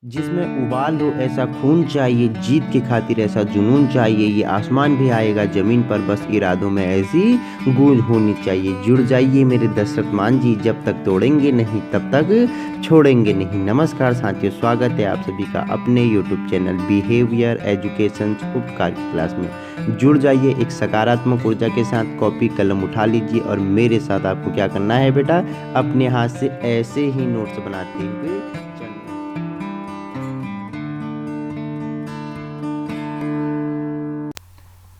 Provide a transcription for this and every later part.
जिसमें उबाल हो ऐसा खून चाहिए, जीत की खातिर ऐसा जुनून चाहिए, ये आसमान भी आएगा ज़मीन पर, बस इरादों में ऐसी गूंज होनी चाहिए। जुड़ जाइए मेरे दशरथ मान जी, जब तक तोड़ेंगे नहीं तब तक छोड़ेंगे नहीं। नमस्कार साथियों, स्वागत है आप सभी का अपने यूट्यूब चैनल बिहेवियर एजुकेशन उपकार की क्लास में। जुड़ जाइए एक सकारात्मक ऊर्जा के साथ, कॉपी कलम उठा लीजिए और मेरे साथ आपको क्या करना है बेटा, अपने हाथ से ऐसे ही नोट्स बनाते हुए चलना।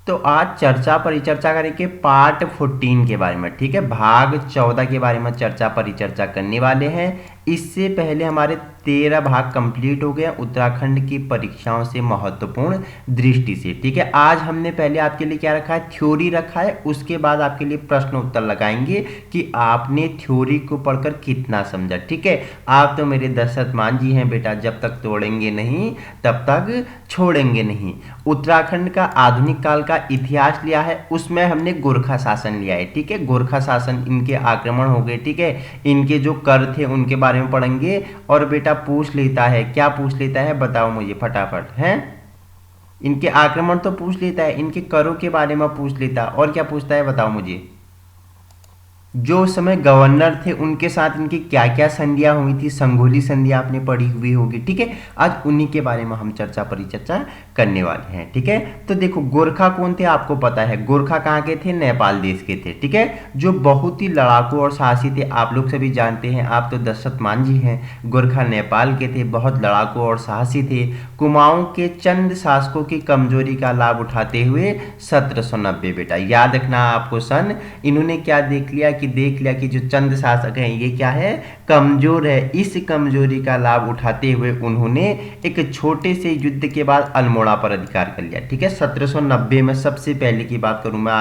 तो आज चर्चा परिचर्चा करेंगे पार्ट 14 के बारे में, ठीक है। भाग 14 के बारे में चर्चा परिचर्चा करने वाले हैं। इससे पहले हमारे 13 भाग कंप्लीट हो गए उत्तराखंड की परीक्षाओं से महत्वपूर्ण दृष्टि से, ठीक है। आज हमने पहले आपके लिए क्या रखा है, थ्योरी रखा है। उसके बाद आपके लिए प्रश्न उत्तर लगाएंगे कि आपने थ्योरी को पढ़कर कितना समझा, ठीक है। आप तो मेरे दशरथ मान जी हैं बेटा, जब तक तोड़ेंगे नहीं तब तक छोड़ेंगे नहीं। उत्तराखंड का आधुनिक काल का इतिहास लिया है, उसमें हमने गोरखा शासन लिया है, ठीक है। गोरखा शासन, इनके आक्रमण हो गए, ठीक है। इनके जो कर थे उनके बारे में पढ़ेंगे। और बेटा पूछ लेता है, क्या पूछ लेता है बताओ मुझे फटाफट, हैं। इनके आक्रमण तो पूछ लेता है, इनके करों के बारे में पूछ लेता, और क्या पूछता है बताओ मुझे। जो उस समय गवर्नर थे उनके साथ इनकी क्या क्या संधियां हुई थी, संगोली संधि आपने पढ़ी हुई होगी, ठीक है। आज उन्हीं के बारे में हम चर्चा परिचर्चा करने वाले हैं, ठीक है। तो देखो गोरखा कौन थे आपको पता है, गोरखा कहाँ के थे, नेपाल देश के थे, ठीक है। जो बहुत ही लड़ाकू और साहसी थे, आप लोग सभी जानते हैं, आप तो दशरथ मान जी हैं। गोरखा नेपाल के थे, बहुत लड़ाकू और साहसी थे। कुमाऊं के चंद शासकों की कमजोरी का लाभ उठाते हुए 1790 बेटा याद रखना आपको सन, इन्होंने क्या देख लिया कि जो चंद शासक हैं ये क्या है, कमजोर है। इस कमजोरी का लाभ उठाते हुए उन्होंने एक छोटे से युद्ध के बाद अल्मोड़ा पर अधिकार कर लिया, ठीक है। 1790 में सबसे पहले की बात करूं मैं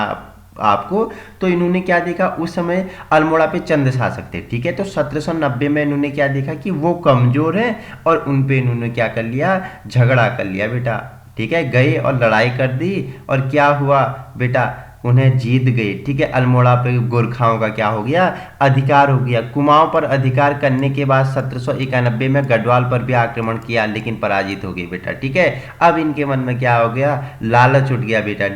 आपको, तो इन्होंने क्या देखा, उस समय अल्मोड़ा पे चंद शासक थे, ठीक है। तो 1790 में इन्होंने क्या देखा कि वो कमजोर है और उन पे इन्होंने क्या कर लिया, झगड़ा कर लिया बेटा, ठीक है। गए और लड़ाई कर दी और क्या हुआ बेटा, उन्हें जीत गए, ठीक है। अल्मोड़ा पे गोरखाओं का क्या हो गया, अधिकार हो गया। कुमाऊं पर अधिकार करने के बाद 1791 में गढ़वाल पर भी आक्रमण किया, लेकिन पराजित हो गए बेटा, ठीक है। अब इनके मन में क्या हो गया, लालच उठ गया बेटा,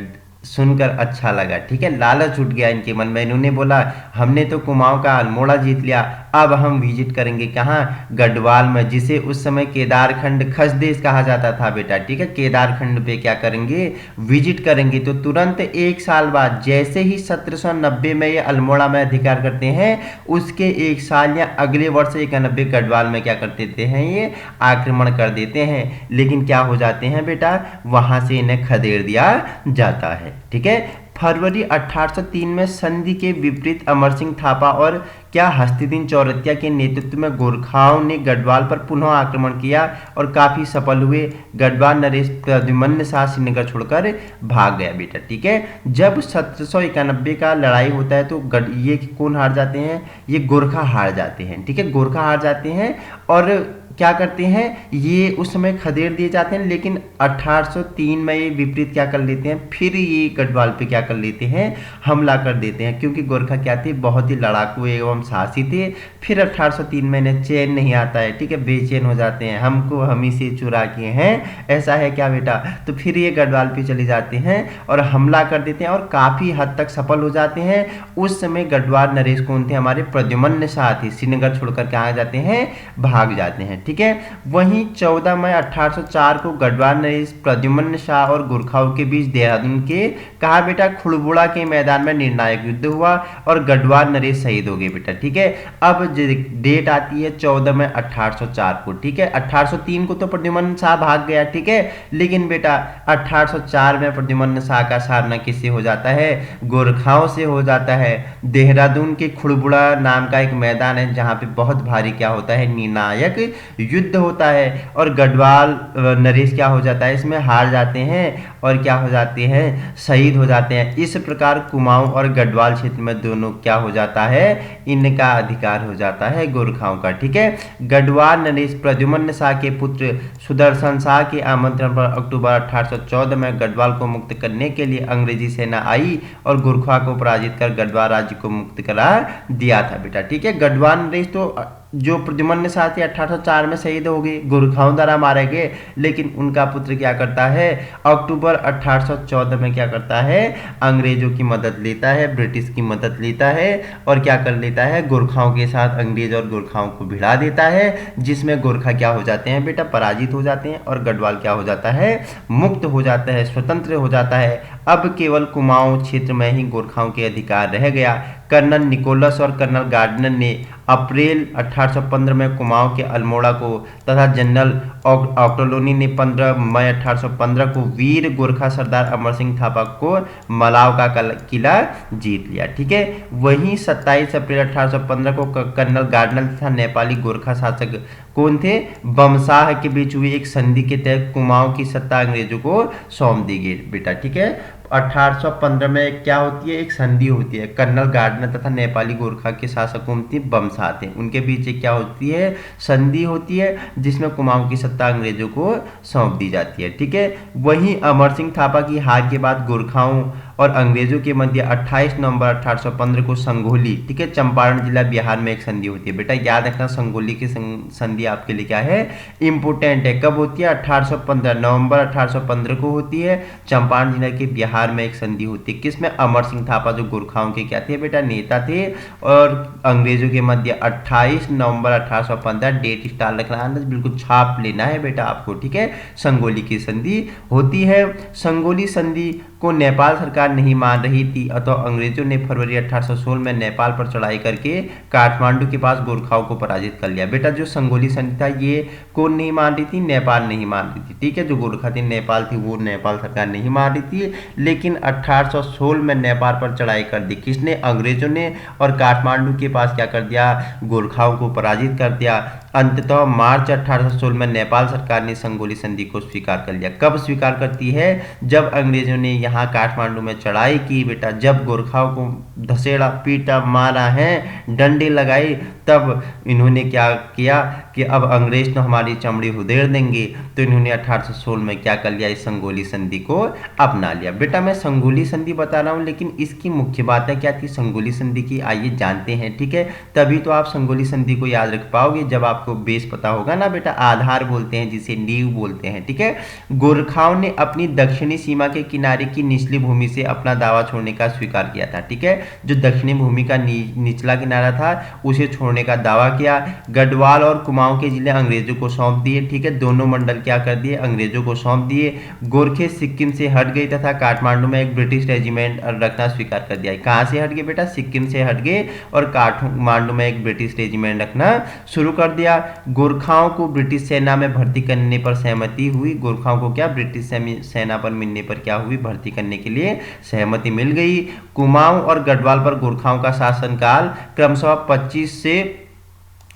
सुनकर अच्छा लगा, ठीक है। लालच उठ गया इनके मन में, इन्होंने बोला हमने तो कुमाऊं का अल्मोड़ा जीत लिया, अब हम विजिट करेंगे कहाँ, गढ़वाल में, जिसे उस समय केदारखंड खसदेश कहा जाता था बेटा, ठीक है। केदारखंड पे क्या करेंगे, विजिट करेंगे। तो तुरंत एक साल बाद, जैसे ही 1790 में ये अल्मोड़ा में अधिकार करते हैं, उसके एक साल या अगले वर्ष 91 गढ़वाल में क्या कर देते हैं, ये आक्रमण कर देते हैं। लेकिन क्या हो जाते हैं बेटा, वहां से इन्हें खदेड़ दिया जाता है, ठीक है। फरवरी 1803 में संधि के विपरीत अमर सिंह थापा और क्या हस्तिदीन चौरसिया के नेतृत्व में गोरखाओं ने गढ़वाल पर पुनः आक्रमण किया और काफी सफल हुए। गढ़वाल नरेश प्रद्युम्न शाह श्रीनगर छोड़कर भाग गया बेटा, ठीक है। जब 1791 का लड़ाई होता है तो ये कौन हार जाते हैं, ये गोरखा हार जाते हैं, ठीक है। गोरखा हार जाते हैं और क्या करते हैं, ये उस समय खदेड़ दिए जाते हैं। लेकिन 1803 में ये विपरीत क्या कर लेते हैं, फिर ये गढ़वाल पे क्या कर लेते हैं, हमला कर देते हैं, क्योंकि गोरखा क्या थे, बहुत ही लड़ाकू एवं साहसी थे। फिर 1803 में इन्हें चैन नहीं आता है, ठीक है, बेचैन हो जाते हैं, हमको हम ही से चुरा के हैं, ऐसा है क्या बेटा। तो फिर ये गढ़वाल पे चले जाते हैं और हमला कर देते हैं और काफी हद तक सफल हो जाते हैं। उस समय गढ़वाल नरेश कौन थे, हमारे प्रद्युम्न शाह थे, श्रीनगर छोड़कर कहाँ जाते हैं, भाग जाते हैं, ठीक है। वहीं 14 मई 1804 को गढ़वाल नरेश प्रद्युम्न शाह और गोरखाओं के बीच देहरादून के कहा बेटा खुड़बुड़ा के मैदान में निर्णायक युद्ध हुआ और गढ़वाल नरेश शहीद हो गए बेटा, ठीक है। अब डेट आती है 14 मई 1804 को, ठीक है। 1803 को तो प्रद्युम्न शाह भाग गया, ठीक है, लेकिन बेटा 1804 में प्रद्युम्न शाह का सामना किससे हो जाता है, गोरखाओं से हो जाता है। देहरादून के खुड़बुड़ा नाम का एक मैदान है जहां पे बहुत भारी क्या होता है, निर्णायक युद्ध होता है और गढ़वाल नरेश क्या हो जाता है, इसमें हार जाते हैं और क्या हो जाते हैं, शहीद हो जाते हैं। इस प्रकार कुमाऊं और गढ़वाल क्षेत्र में दोनों क्या हो जाता है, इनका अधिकार हो जाता है गोरखाओं का, ठीक है। गढ़वाल नरेश प्रद्युम्न शाह के पुत्र सुदर्शन शाह के आमंत्रण पर अक्टूबर 1814 में गढ़वाल को मुक्त करने के लिए अंग्रेजी सेना आई और गोरखा को पराजित कर गढ़वाल राज्य को मुक्त करा दिया था बेटा, ठीक है। गढ़वाल नरेश तो जो प्रद्युम्न शाह थे 1804 में शहीद हो गए, गोरखाओं द्वारा मारे गए। लेकिन उनका पुत्र क्या करता है, अक्टूबर 1814 में क्या करता है, अंग्रेजों की मदद लेता है, ब्रिटिश की मदद लेता है और क्या कर लेता है, गोरखाओं के साथ अंग्रेज और गोरखाओं को भिड़ा देता है, जिसमें गोरखा क्या हो जाते हैं बेटा, पराजित हो जाते हैं और गढ़वाल क्या हो जाता है, मुक्त हो जाता है, स्वतंत्र हो जाता है। अब केवल कुमाऊं क्षेत्र में ही गोरखाओं के अधिकार रह गया। कर्नल निकोलस और कर्नल गार्डनर ने अप्रैल 1815 में कुमाऊं के अल्मोड़ा को तथा जनरल ऑक्टोलोनी ने 15 मई 1815 को वीर गोरखा सरदार अमर सिंह थापा को मलाव का किला जीत लिया। ठीक है, वहीं 27 अप्रैल 1815 को कर्नल गार्डनर तथा नेपाली गोरखा शासक कौन थे, बमशाह के बीच हुई एक संधि के तहत कुमाऊं की सत्ता अंग्रेजों को सौंप दी गई बेटा। ठीक है, 1815 में क्या होती है, एक संधि होती है, कर्नल गार्डनर तथा नेपाली गोरखा के शासक कौन थे, बमशाह थे, उनके बीच एक क्या होती है, संधि होती है, जिसमें कुमाऊं की सत्ता अंग्रेजों को सौंप दी जाती है। ठीक है, वहीं अमर सिंह थापा की हार के बाद गोरखाओं और अंग्रेजों के मध्य 28 नवंबर 1815 को संगोली, ठीक है, चंपारण जिला बिहार में एक संधि होती है। बेटा याद रखना, संगोली की संधि आपके लिए क्या है, इंपोर्टेंट है। कब होती है, 1815 नवंबर 1815 को होती है, चंपारण जिला के बिहार में एक संधि होती है। किसमें, अमर सिंह थापा जो गोरखाओं के क्या थे बेटा, नेता थे, और अंग्रेजों के मध्य 28 नवंबर 1815, डेट स्टार रखना है, बिल्कुल छाप लेना है बेटा आपको। ठीक है, संगोली की संधि होती है। संगोली संधि को नेपाल सरकार नहीं मान रही थी, अतः अंग्रेजों ने फरवरी 1816 में नेपाल पर चढ़ाई करके काठमांडू के पास गोरखाओं को पराजित कर लिया। बेटा जो संगोली संधि था ये कौन नहीं मान रही थी, नेपाल नहीं मान रही थी। ठीक है, जो गोरखा थी नेपाल थी, वो नेपाल सरकार नहीं मान रही थी, लेकिन 1816 में नेपाल पर चढ़ाई कर दी, किसने, अंग्रेजों ने, और काठमांडू के पास क्या कर दिया, गोरखाओं को पराजित कर दिया। अंततः मार्च 1816 में नेपाल सरकार ने संगोली संधि को स्वीकार कर लिया। कब स्वीकार करती है, जब अंग्रेजों ने यहाँ काठमांडू में चढ़ाई की बेटा, जब गोरखाओं को धसेड़ा, पीटा, मारा है, डंडे लगाई, तब इन्होंने क्या किया कि अब अंग्रेज तो हमारी चमड़ी उधेड़ देंगे, तो इन्होंने 1816 में क्या कर लिया, इस संगोली संधि को अपना लिया। बेटा मैं संगोली संधि बता रहा हूँ, लेकिन इसकी मुख्य बातें क्या थी संगोली संधि की, आइए जानते हैं। ठीक है, तभी तो आप संगोली संधि को याद रख पाओगे जब आपको बेस पता होगा ना बेटा, आधार बोलते हैं जिसे, नींव बोलते हैं। ठीक है, गोरखाओं ने अपनी दक्षिणी सीमा के किनारे की निचली भूमि से अपना दावा छोड़ने का स्वीकार किया था। ठीक है, जो दक्षिणी भूमि का निचला किनारा था उसे छोड़ने का दावा किया। गढ़वाल और कुमाऊं के जिले अंग्रेजों को सौंप दिए। ठीक है, दोनों मंडल क्या कर दिए, अंग्रेजों को सौंप दिए। गोरखे सिक्किम से हट गए तथा काठमांडू में एक ब्रिटिश रेजिमेंट रखना स्वीकार कर दिया। कहां से हट गए बेटा, सिक्किम से हट गए और काठमांडू में एक ब्रिटिश रेजिमेंट रखना शुरू कर दिया। गोरखाओं को ब्रिटिश सेना में भर्ती करने पर सहमति हुई। गोरखाओं को क्या, ब्रिटिश सेना पर मिलने पर क्या हुई, भर्ती करने के लिए सहमति मिल गई। कुमाऊं और गढ़वाल पर गोरखाओं का शासनकाल क्रमशः 25 से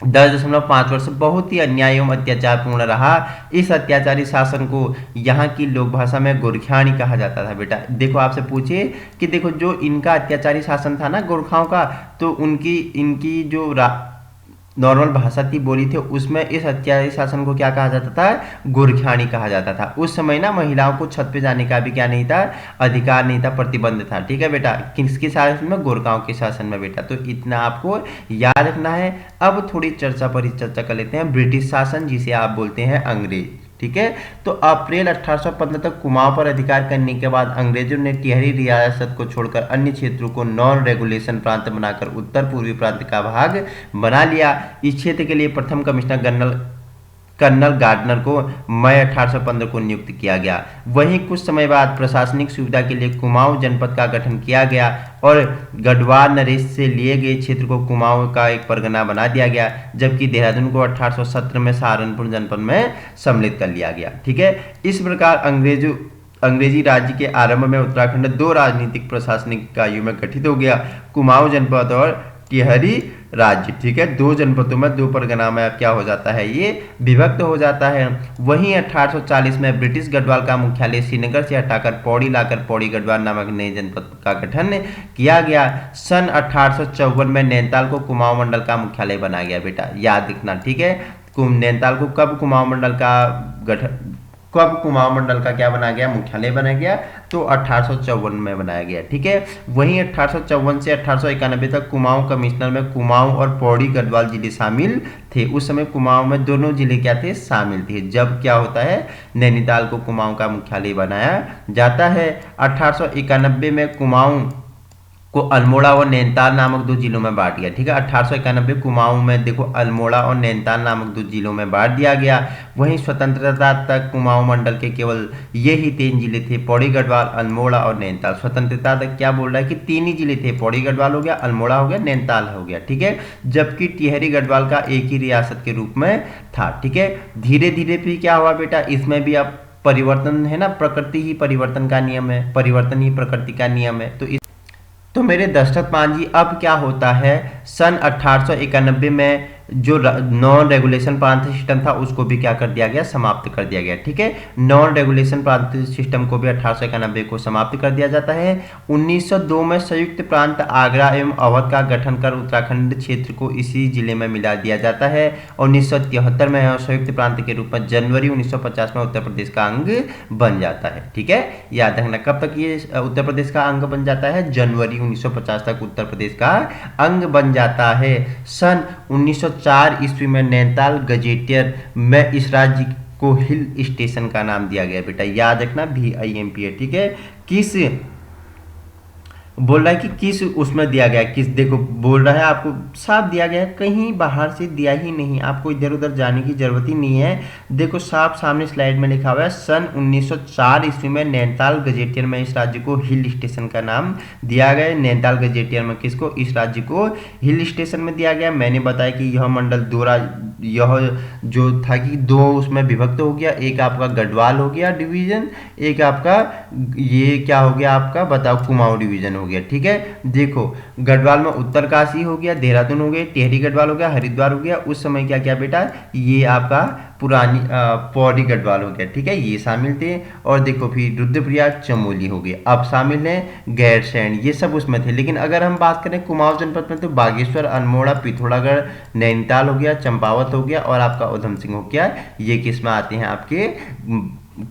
10.5 वर्ष बहुत ही अन्याय एवं अत्याचारपूर्ण रहा। इस अत्याचारी शासन को यहाँ की लोक भाषा में गोरखियानी कहा जाता था। बेटा देखो आपसे पूछे कि देखो जो इनका अत्याचारी शासन था ना गोरखाओं का, तो इनकी जो नॉर्मल भाषा थी, बोली थी, उसमें इस अत्याचारी शासन को क्या कहा जाता था, गोरखियानी कहा जाता था। उस समय ना महिलाओं को छत पे जाने का भी क्या नहीं था, अधिकार नहीं था, प्रतिबंध था। ठीक है बेटा, किसके शासन में, गोरखाओं के शासन में बेटा, तो इतना आपको याद रखना है। अब थोड़ी चर्चा कर लेते हैं ब्रिटिश शासन, जिसे आप बोलते हैं अंग्रेज। ठीक है, तो अप्रैल 1815 तक कुमाऊं पर अधिकार करने के बाद अंग्रेजों ने टिहरी रियासत को छोड़कर अन्य क्षेत्रों को नॉन रेगुलेशन प्रांत बनाकर उत्तर पूर्वी प्रांत का भाग बना लिया। इस क्षेत्र के लिए प्रथम कमिश्नर कर्नल गार्डनर को मई 1815 को नियुक्त किया गया। वहीं कुछ समय बाद प्रशासनिक सुविधा के लिए कुमाऊं जनपद का गठन किया गया और गढ़वाल नरेश से लिए गए क्षेत्र को कुमाऊं का एक परगना बना दिया गया, जबकि देहरादून को 1817 में सहारनपुर जनपद में सम्मिलित कर लिया गया। ठीक है, इस प्रकार अंग्रेजी राज्य के आरंभ में उत्तराखंड दो राजनीतिक प्रशासनिक इकाइयों में गठित हो गया, कुमाऊं जनपद और टिहरी राज्य। ठीक है, दो जनपदों में दो परगना में क्या हो जाता है, ये विभक्त हो जाता है। वहीं 1840 में ब्रिटिश गढ़वाल का मुख्यालय श्रीनगर से हटाकर पौड़ी लाकर पौड़ी गढ़वाल नामक नए जनपद का गठन किया गया। सन 1854 में नैनीताल को कुमाऊं मंडल का मुख्यालय बनाया गया। बेटा याद रखना। ठीक है, नैनीताल को कब कुमाऊं मंडल का गठन कब कुमाऊं मंडल का क्या बना गया, मुख्यालय बना गया, तो 1854 में बनाया गया। ठीक है, वहीं 1854 से 1891 तक कुमाऊं कमिश्नर में कुमाऊं और पौड़ी गढ़वाल जिले शामिल थे। उस समय कुमाऊं में दोनों जिले क्या थे, शामिल थे। जब क्या होता है, नैनीताल को कुमाऊं का मुख्यालय बनाया जाता है। 1891 में कुमाऊं को अल्मोड़ा और नैनीताल नामक दो जिलों में बांट दिया। ठीक है, 1891 कुमाऊं में देखो अल्मोड़ा और नैनीताल नामक दो जिलों में बांट दिया गया। वहीं स्वतंत्रता तक कुमाऊं मंडल के केवल ये ही 3 जिले थे, पौड़ी गढ़वाल, अल्मोड़ा और नैनीताल। स्वतंत्रता तक क्या बोल रहा है कि 3 ही जिले थे, पौड़ी गढ़वाल हो गया, अल्मोड़ा हो गया, नैनीताल हो गया। ठीक है, जबकि टिहरी गढ़वाल का एक ही रियासत के रूप में था। ठीक है, धीरे धीरे फिर क्या हुआ बेटा, इसमें भी अब परिवर्तन है ना, प्रकृति ही परिवर्तन का नियम है, परिवर्तन ही प्रकृति का नियम है। तो मेरे दशरथ मान जी, अब क्या होता है, सन 1891 में जो नॉन रेगुलेशन प्रांत सिस्टम था उसको भी क्या कर दिया गया, समाप्त कर दिया गया। ठीक है, नॉन रेगुलेशन प्रांत सिस्टम को भी 1891 को समाप्त कर दिया जाता है। 1902 में संयुक्त प्रांत आगरा एवं अवध का गठन कर उत्तराखंड क्षेत्र को इसी जिले में मिला दिया जाता है। 1973 में संयुक्त प्रांत के रूप में जनवरी 1950 में उत्तर प्रदेश का अंग बन जाता है। ठीक है, याद रखना कब तक ये उत्तर प्रदेश का अंग बन जाता है, जनवरी 1950 तक उत्तर प्रदेश का अंग बन जाता है। सन 1904 ईस्वी में नैनीताल गजेटियर में इस राज्य को हिल स्टेशन का नाम दिया गया। बेटा याद रखना, VIMP है। ठीक है, किस बोल रहा है कि किस उसमें दिया गया, किस देखो बोल रहा है, आपको साफ दिया गया है, कहीं बाहर से दिया ही नहीं, आपको इधर उधर जाने की जरूरत ही नहीं है। देखो साफ सामने स्लाइड में लिखा हुआ है, सन 1904 ईस्वी में नैनीताल गजेटियर में इस राज्य को हिल स्टेशन का नाम दिया गया। नैनीताल गजेटियर में किसको, इस राज्य को हिल स्टेशन में दिया गया। मैंने बताया कि यह मंडल यह जो था कि 2 उसमें विभक्त हो गया, एक आपका गढ़वाल हो गया डिवीजन, एक आपका ये क्या हो गया, आपका बताओ कुमाऊं डिवीजन हो गया। ठीक है, देखो गढ़वाल में उत्तरकाशी हो गया, देहरादून हो गया, टिहरी गढ़वाल हो गया, हरिद्वार हो गया। उस समय क्या क्या बेटा, ये आपका पुरानी पौड़ी गढ़वाल हो गया। ठीक है, ये शामिल थे। और देखो फिर रुद्रप्रयाग चमोली हो गए, अब शामिल हैं गैरसैंण, ये सब उसमें थे। लेकिन अगर हम बात करें कुमाऊं जनपद में, तो बागेश्वर, अल्मोड़ा, पिथौरागढ़, नैनीताल हो गया, चंपावत हो गया और आपका उधम सिंह हो गया। ये किस में आते हैं, आपके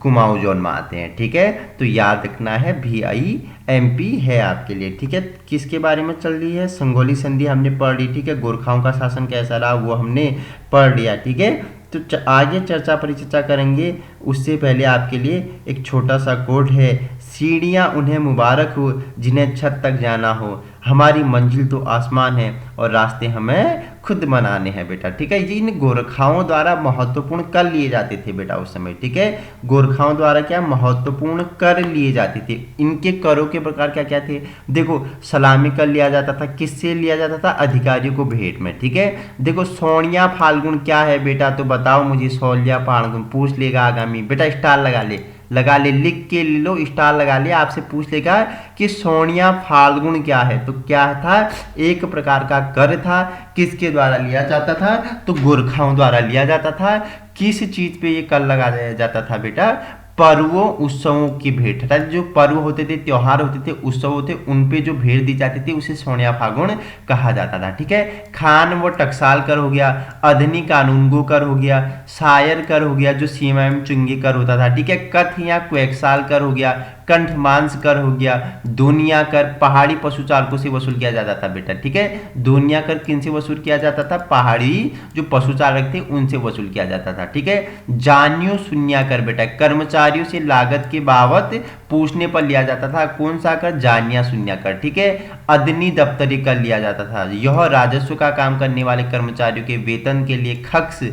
कुमाऊं जोन में आते हैं। ठीक है, तो याद रखना है, VIMP है आपके लिए। ठीक है, किसके बारे में चल रही है, संगोली संधि हमने पढ़ ली। ठीक है, गोरखाओं का शासन कैसा रहा वो हमने पढ़ लिया। ठीक है, तो आगे चर्चा परिचर्चा करेंगे, उससे पहले आपके लिए एक छोटा सा कोड है, सीढ़ियाँ उन्हें मुबारक हो जिन्हें छत तक जाना हो, हमारी मंजिल तो आसमान है और रास्ते हमें खुद बनाने हैं। बेटा ठीक है, ये इन गोरखाओं द्वारा महत्वपूर्ण कर लिए जाते थे बेटा उस समय। ठीक है, गोरखाओं द्वारा क्या महत्वपूर्ण कर लिए जाते थे। इनके करों के प्रकार क्या क्या थे, देखो सलामी कर लिया जाता था, किससे लिया जाता था, अधिकारियों को भेंट में। ठीक है, देखो सोनिया फाल्गुन क्या है बेटा, तो बताओ मुझे, सोनिया फाल्गुन पूछ लेगा आगामी, बेटा स्टार लगा ले, लिख के ले लो, स्टार लगा ले, आपसे पूछ लेगा कि सोनिया फाल्गुन क्या है। तो क्या था, एक प्रकार का कर था, किसके द्वारा लिया जाता था, तो गोरखाओं द्वारा लिया जाता था। किस चीज पे ये कर लगाया जाता था बेटा, पर्वों उत्सवों की भेंट, अर्थात जो पर्व होते थे, त्योहार होते थे, उत्सव होते, उन पे जो भेंट दी जाती थी उसे सोनिया फाल्गुन कहा जाता था। ठीक है, खान व टकसाल कर हो गया, अधनी कानूनगो कर हो गया, शायर कर हो गया जो सीमा एवं चुंगी कर होता था। ठीक है, कथ या क्वेकसाल कर हो गया, कंठ मांस कर हो गया, दोनिया कर पहाड़ी पशु चालकों से वसूल किया जाता था बेटा। ठीक है, दोनिया कर किन से वसूल किया जाता था, पहाड़ी जो पशु चालक थे उनसे वसूल किया जाता था। ठीक है, जानियो शून्य कर बेटा, कर्मचारियों से लागत के बाबत पूछने पर लिया जाता था, कौन सा कर, जानिया शून्य कर। ठीक है, अदनी दफ्तरी कर लिया जाता था, यह राजस्व का काम करने वाले कर्मचारियों के वेतन के लिए खक्स,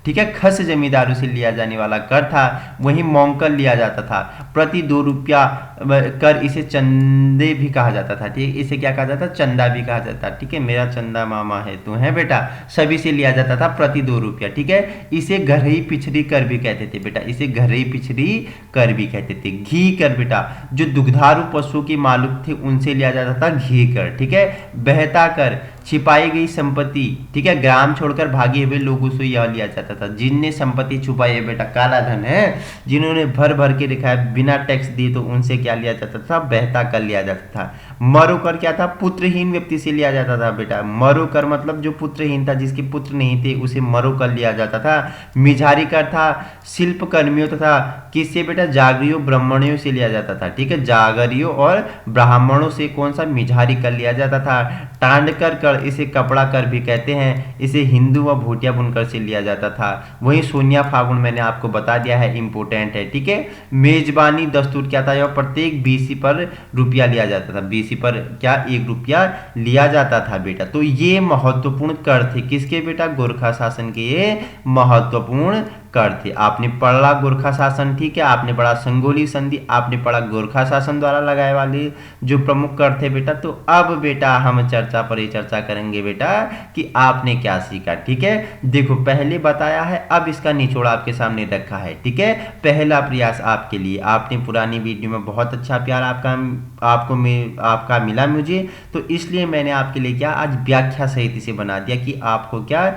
ठीक है, खस जमींदारों से लिया जाने वाला कर था। वहीं मौंकर लिया जाता था, प्रति 2 रुपया कर, इसे चंदे भी कहा जाता था। ठीक है, इसे क्या कहा जाता, चंदा भी कहा जाता। ठीक है, मेरा चंदा मामा है तू है बेटा, सभी से लिया जाता था प्रति 2 रुपया। ठीक है, इसे घरई पिछड़ी कर भी कहते थे बेटा, इसे घरई पिछड़ी कर भी कहते थे। घी कर बेटा, जो दुग्धारू पशुओं के मालिक थे उनसे लिया जाता था घी कर। ठीक है, बहता कर, छिपाई गई संपत्ति, ठीक है, ग्राम छोड़कर भागे हुए लोगों से यह लिया जाता था। जिनने संपत्ति छुपाई है बेटा, काला धन है, जिन्होंने भर भर के लिखा है बिना टैक्स दिए, तो उनसे क्या लिया जाता था, बहता कर लिया जाता था। मरोकर क्या था, पुत्रहीन व्यक्ति से लिया जाता था बेटा। मरोकर मतलब जो पुत्रहीन था, जिसके पुत्र नहीं थे, उसे मरोकर लिया जाता था। मिझारी कर था शिल्प कर्मियों तथा किससे बेटा, जागरियों ब्राह्मणों से लिया जाता था, ठीक है, जागरियों और ब्राह्मणों से कौन सा, मिझारी कर लिया जाता था। टांडकर कर, इसे कपड़ा कर भी कहते हैं, इसे हिंदू व भोटिया बुनकर से लिया जाता था। वहीं सोनिया फागुन मैंने आपको बता दिया है, इंपोर्टेंट है, ठीक है। मेजबानी दस्तूर क्या था, यह प्रत्येक बीसी पर रुपया लिया जाता था, बीसी पर क्या, 1 रुपया लिया जाता था बेटा। तो ये महत्वपूर्ण कर थे किसके बेटा, गोरखा शासन के, ये महत्वपूर्ण कर थे। आपने पढ़ा गोरखा शासन, ठीक है, आपने पढ़ा संगोली संधि, आपने पढ़ा गोरखा शासन द्वारा लगाए वाले जो प्रमुख कर थे बेटा। तो अब बेटा हम चर्चा परिचर्चा करेंगे बेटा कि आपने क्या सीखा, ठीक है। देखो पहले बताया है, अब इसका निचोड़ आपके सामने रखा है, ठीक है। पहला प्रयास आपके लिए, आपने पुरानी वीडियो में बहुत अच्छा प्यार आपका मिला मुझे, तो इसलिए मैंने आपके लिए क्या, आज व्याख्या सहित इसे बना दिया कि आपको क्या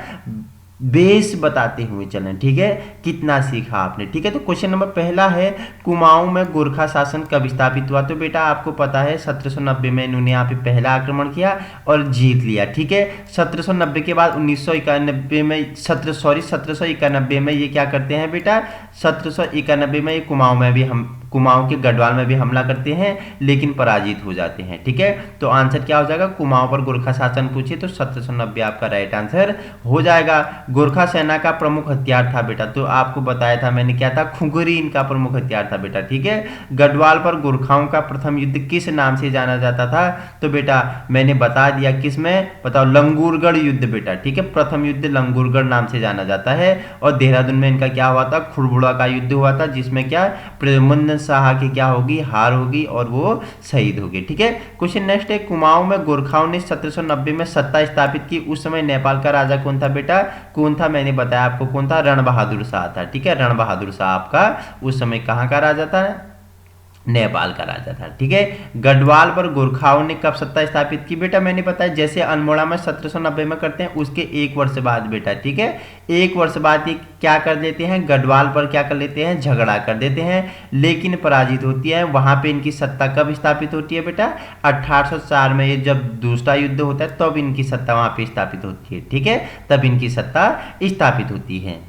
बेस बताते हुए चलें, ठीक है, कितना सीखा आपने, ठीक है। तो क्वेश्चन नंबर पहला है, कुमाऊं में गोरखा शासन कब स्थापित हुआ। तो बेटा आपको पता है 1790 में इन्होंने यहाँ पे पहला आक्रमण किया और जीत लिया, ठीक है। 1790 के बाद 1991 में 1791 में ये क्या करते हैं बेटा, 1791 में ये कुमाऊं के गढ़वाल में भी हमला करते हैं, लेकिन पराजित हो जाते हैं, ठीक है। तो आंसर क्या हो जाएगा, कुमाऊं पर गोरखा शासन पूछे तो 1790 आपका राइट आंसर हो जाएगा। गोरखा सेना का प्रमुख हथियार था बेटा, तो आपको बताया था मैंने क्या था, खुंगरी इनका प्रमुख हथियार था बेटा, ठीक है। गढ़वाल पर गोरखाओं का प्रथम युद्ध किस नाम से जाना जाता था। तो बेटा मैंने बता दिया, किस में बताओ, लंगूरगढ़ युद्ध बेटा, ठीक है। प्रथम युद्ध लंगूरगढ़ नाम से जाना जाता है। और देहरादून में इनका क्या हुआ था, खुड़बुड़ा का युद्ध हुआ था, जिसमें क्या प्रद्युम्न शाह की क्या होगी, हार होगी और वो शहीद हो गए, ठीक है। क्वेश्चन नेक्स्ट है, कुमाऊं में गोरखाओं ने 1790 में सत्ता स्थापित की, उस समय नेपाल का राजा कौन था बेटा, कौन था, मैंने बताया आपको कौन था, रण बहादुर शाह था, ठीक है। रण बहादुर शाह आपका उस समय कहां का राजा था, नेपाल का राजा था, ठीक है। गढ़वाल पर गोरखाओं ने कब सत्ता स्थापित की बेटा, मैंने बताया जैसे अल्मोड़ा में 1790 में करते हैं, उसके 1 वर्ष बाद बेटा, ठीक है, 1 वर्ष बाद ये क्या कर देते हैं, गढ़वाल पर क्या कर लेते हैं, झगड़ा कर देते हैं, लेकिन पराजित होती है। वहां पे इनकी सत्ता कब स्थापित होती है बेटा, 1804 में, ये जब दूसरा युद्ध होता है तब इनकी सत्ता वहां पे स्थापित होती है, ठीक है, तब इनकी सत्ता स्थापित होती है।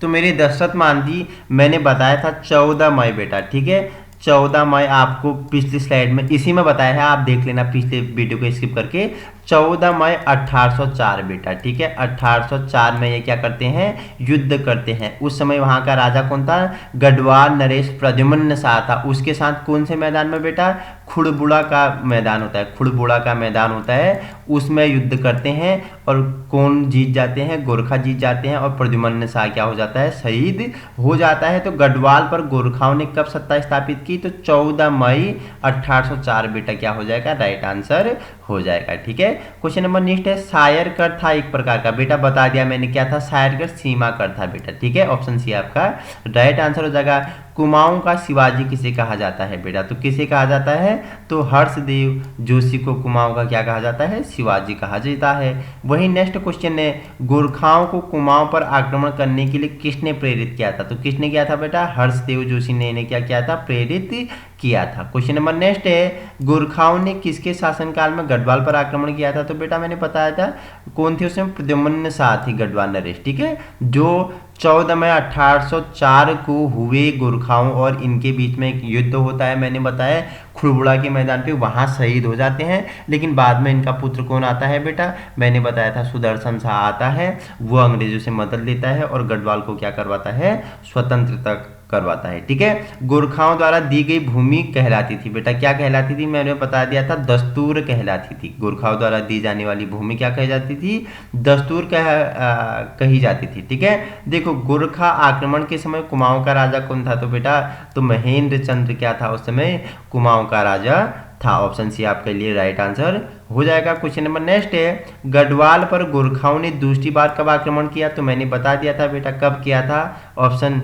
तो मेरे दशरथ मांझी मैंने बताया था 14 मई बेटा, ठीक है, 14 मई आपको पिछली स्लाइड में इसी में बताया है, आप देख लेना पिछले वीडियो को स्किप करके। 14 मई 1804 बेटा, ठीक है, 1804 में ये क्या करते हैं, युद्ध करते हैं। उस समय वहां का राजा कौन था, गढ़वाल नरेश प्रद्युम्न शाह था। उसके साथ कौन से मैदान में बेटा, खुड़बुड़ा का मैदान होता है, खुड़बुड़ा का मैदान होता है, उसमें युद्ध करते हैं। और कौन जीत जाते हैं, गोरखा जीत जाते हैं, और प्रद्युम्न शाह क्या हो जाता है, शहीद हो जाता है। तो गढ़वाल पर गोरखाओं ने कब सत्ता स्थापित की, तो 14 मई 1804 बेटा क्या हो जाएगा, राइट आंसर हो जाएगा, ठीक है। क्वेश्चन नंबर नेक्स्ट है, शायर कर था एक प्रकार का, बेटा बता दिया मैंने क्या था, शायर कर सीमा कर था बेटा, ठीक है। ऑप्शन सी आपका राइट आंसर हो जाएगा। कुमाऊं का शिवाजी किसे कहा जाता है बेटा, तो किसे कहा जाता है, तो हर्षदेव जोशी को कुमाऊं का क्या कहा जाता है, शिवाजी कहा जाता है। वही नेक्स्ट क्वेश्चन है, गोरखाओं को कुमाऊं पर आक्रमण करने के लिए किसने प्रेरित किया था, तो किसने किया था बेटा, हर्षदेव जोशी ने इन्हें क्या किया था, प्रेरित किया था। क्वेश्चन नंबर नेक्स्ट है, गोरखाओं ने किसके शासनकाल में गढ़वाल पर आक्रमण किया था, तो बेटा मैंने बताया था कौन थे उसमें, प्रद्युम्न शाह थी गढ़वाल नरेश, ठीक है, जो 14 मई 1804 को हुए गोरखाओं और इनके बीच में एक युद्ध होता है, मैंने बताया खुड़बुड़ा के मैदान पे, वहां शहीद हो जाते हैं। लेकिन बाद में इनका पुत्र कौन आता है बेटा, मैंने बताया था सुदर्शन शाह आता है, वो अंग्रेजों से मदद लेता है और गढ़वाल को क्या करवाता है, स्वतंत्रता करवाता है, ठीक है। गोरखाओं द्वारा दी गई भूमि कहलाती थी बेटा, क्या कहलाती थी, मैंने बता दिया था दस्तूर कहलाती थी। गोरखाओं द्वारा दी जाने वाली भूमि क्या कही जाती थी, दस्तूर कही जाती थी, ठीक है। देखो गोरखा आक्रमण के समय कुमाऊं का राजा कौन था, तो बेटा तो महेंद्र चंद्र क्या था उस समय, कुमाऊं का राजा था। ऑप्शन सी आपके लिए राइट आंसर हो जाएगा। क्वेश्चन नंबर नेक्स्ट है, गढ़वाल पर गोरखाओं ने दूसरी बार कब आक्रमण किया, तो मैंने बता दिया था बेटा कब किया था, ऑप्शन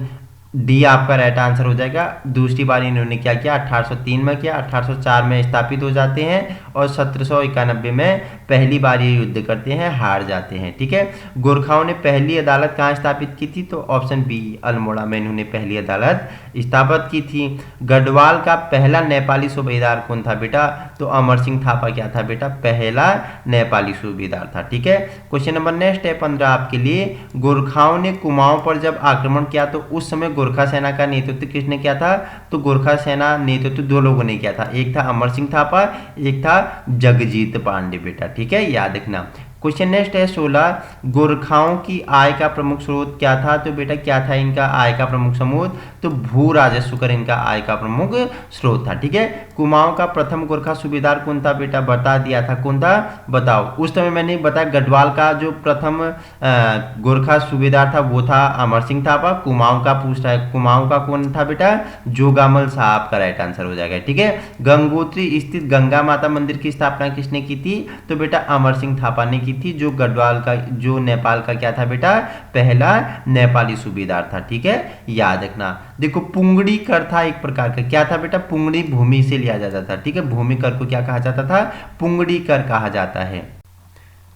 डी आपका राइट आंसर हो जाएगा। दूसरी बार इन्होंने क्या किया, 1803 में किया, 1804 में स्थापित हो जाते हैं और 1791 में पहली बार ये युद्ध करते हैं, हार जाते हैं। ठीक है, गोरखाओं ने पहली अदालत कहाँ स्थापित की थी? तो ऑप्शन बी अल्मोड़ा में इन्होंने पहली अदालत स्थापित की थी। गढ़वाल का पहला नेपाली सूबेदार कौन था बेटा? तो अमर सिंह थापा क्या था बेटा? पहला नेपाली सूबेदार था। ठीक है, क्वेश्चन नंबर नेक्स्ट है 15 आपके लिए। गोरखाओं ने कुमाऊं पर जब आक्रमण किया तो उस समय गोरखा सेना का नेतृत्व किसने किया था? तो गोरखा सेना नेतृत्व दो लोगों ने किया था, एक था अमर सिंह थापा, एक था जगजीत पांडे बेटा। ठीक है, याद रखना। क्वेश्चन नेक्स्ट है 16, गोरखाओं की आय का प्रमुख स्रोत क्या था? तो बेटा क्या था इनका आय का प्रमुख स्रोत? तो भू राजस्व कर इनका आय का प्रमुख स्रोत था। ठीक है, कुमाऊं का प्रथम गोरखा सूबेदार कौन था बेटा? बता दिया था, कौन था बताओ? उस समय मैंने बताया गढ़वाल का जो प्रथम गोरखा सूबेदार था वो था अमर सिंह थापा। कुमाऊं का पूछ रहा है, कुमाऊं का कौन था बेटा? जोगामल साहब का राइट आंसर हो जाएगा। ठीक है, गंगोत्री स्थित गंगा माता मंदिर की स्थापना किसने की थी? तो बेटा अमर सिंह थापा ने की थी, जो गढ़वाल का जो नेपाल का क्या था बेटा? पहला नेपाली सूबेदार था। ठीक है, याद रखना। देखो पुंगड़ी कर था एक प्रकार का, क्या था बेटा? पुंगड़ी भूमि से लिया जाता था। ठीक है, भूमि कर को क्या कहा जाता था? पुंगड़ी कर कहा जाता है।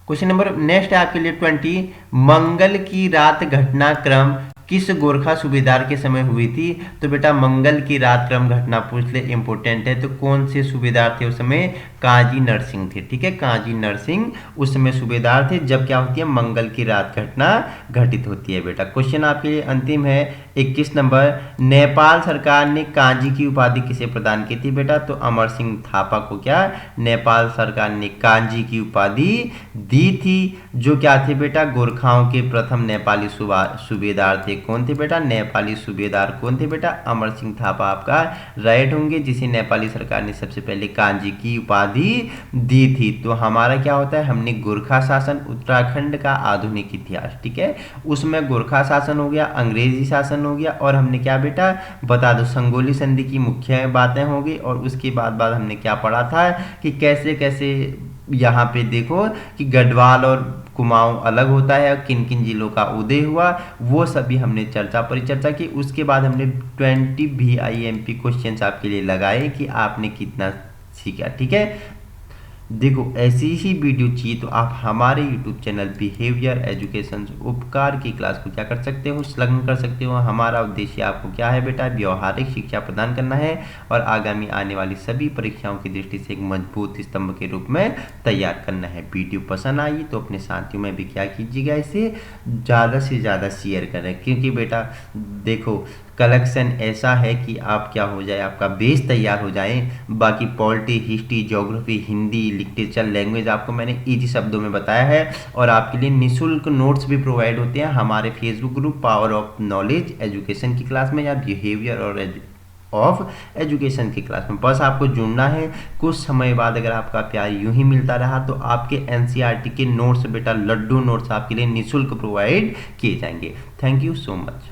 क्वेश्चन नंबर नेक्स्ट है आपके लिए 20, मंगल की रात घटनाक्रम किस गोरखा सूबेदार के समय हुई थी? तो बेटा मंगल की रात क्रम घटना पूछ ले, इंपॉर्टेंट है। तो कौन से सूबेदार थे उस समय? काजी नरसिंह थे। ठीक है, काजी नरसिंह उस समय सूबेदार थे जब क्या होती है? मंगल की रात घटना घटित होती है बेटा। क्वेश्चन आपके लिए अंतिम है 21 नंबर, नेपाल सरकार ने काजी की उपाधि किसे प्रदान की थी बेटा? तो अमर सिंह थापा को क्या नेपाल सरकार ने काजी की उपाधि दी थी, जो क्या थे बेटा? गोरखाओं के प्रथम नेपाली सूबेदार थे। कौन थे बेटा? नेपाली सूबेदार कौन थे बेटा? अमर सिंह थापा आपका राइट होंगे, जिसे नेपाली सरकार ने सबसे पहले कांजी की उपाधि दी थी। तो हमारा क्या होता है? हमने गोरखा शासन, उत्तराखंड का आधुनिक इतिहास, ठीक है, उसमें गोरखा शासन हो गया, अंग्रेजी शासन हो गया, और हमने क्या बेटा बता दो संगोली संधि की मुख्य बातें हो गई। और उसके बाद हमने क्या पढ़ा था कि कैसे कैसे यहाँ पे देखो कि गढ़वाल और कुमाऊं अलग होता है, किन किन जिलों का उदय हुआ, वो सभी हमने परिचर्चा की। उसके बाद हमने 20 VIMP क्वेश्चंस आपके लिए लगाए कि आपने कितना सीखा। ठीक है, देखो ऐसी ही वीडियो चाहिए तो आप हमारे YouTube चैनल बिहेवियर एजुकेशन उपकार की क्लास को क्या कर सकते हो? संलग्न कर सकते हो। हमारा उद्देश्य आपको क्या है बेटा? व्यवहारिक शिक्षा प्रदान करना है और आगामी आने वाली सभी परीक्षाओं की दृष्टि से एक मजबूत स्तंभ के रूप में तैयार करना है। वीडियो पसंद आई तो अपने साथियों में भी क्या कीजिएगा, इसे ज़्यादा से ज़्यादा शेयर करें, क्योंकि बेटा देखो कलेक्शन ऐसा है कि आप क्या हो जाए, आपका बेस तैयार हो जाए। बाकी polity, history, geography, Hindi, literature, language आपको मैंने इजी शब्दों में बताया है। और आपके लिए निःशुल्क नोट्स भी प्रोवाइड होते हैं हमारे Facebook group power of knowledge education की क्लास में या बिहेवियर और ऑफ एजुकेशन की क्लास में। बस आपको जुड़ना है। कुछ समय बाद अगर आपका प्यार यूं ही मिलता रहा तो आपके NCERT के नोट्स बेटा लड्डू नोट्स आपके लिए निःशुल्क प्रोवाइड किए जाएंगे। Thank you so much.